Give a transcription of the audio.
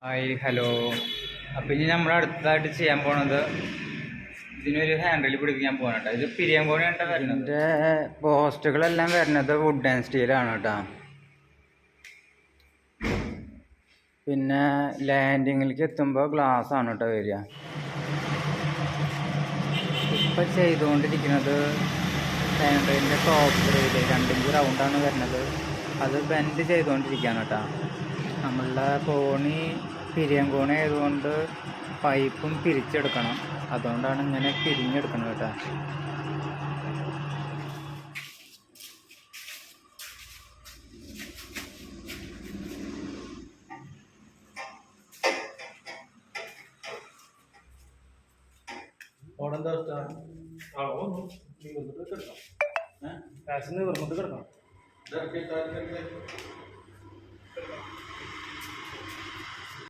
Hi hello. അപ്പം ഇനി നമ്മൾ അടുത്തതായിട്ട് ചെയ്യാൻ പോണത് ഇതിനൊരു ഹാൻഡിൽ പിടിപ്പിക്കാൻ പോകണം കേട്ടോ. ഇത് പിരിയാൻ പോകണേണ്ട വരുന്നത് പോസ്റ്റുകളെല്ലാം വരുന്നത് വുഡ് ആൻഡ് സ്റ്റീലാണ് കേട്ടോ. പിന്നെ ലാൻഡിങ്ങിലേക്ക് എത്തുമ്പോൾ ഗ്ലാസ് ആണ് കേട്ടോ വരിക. ഇപ്പം ചെയ്തുകൊണ്ടിരിക്കുന്നത് ഹാൻഡിലിൻ്റെ ടോപ്പ് റെയില് 2 ഇഞ്ച് റൗണ്ടാണ് വരുന്നത്. അത് ബെൻഡ് ചെയ്തുകൊണ്ടിരിക്കുകയാണ് കേട്ടോ. നമ്മളുടെ കോണി പിരിയൻ കോണി ആയതുകൊണ്ട് പൈപ്പും പിരിച്ചെടുക്കണം. അതുകൊണ്ടാണ് ഇങ്ങനെ പിരിഞ്ഞെടുക്കുന്നത് കേട്ടോ. കിടക്കാം.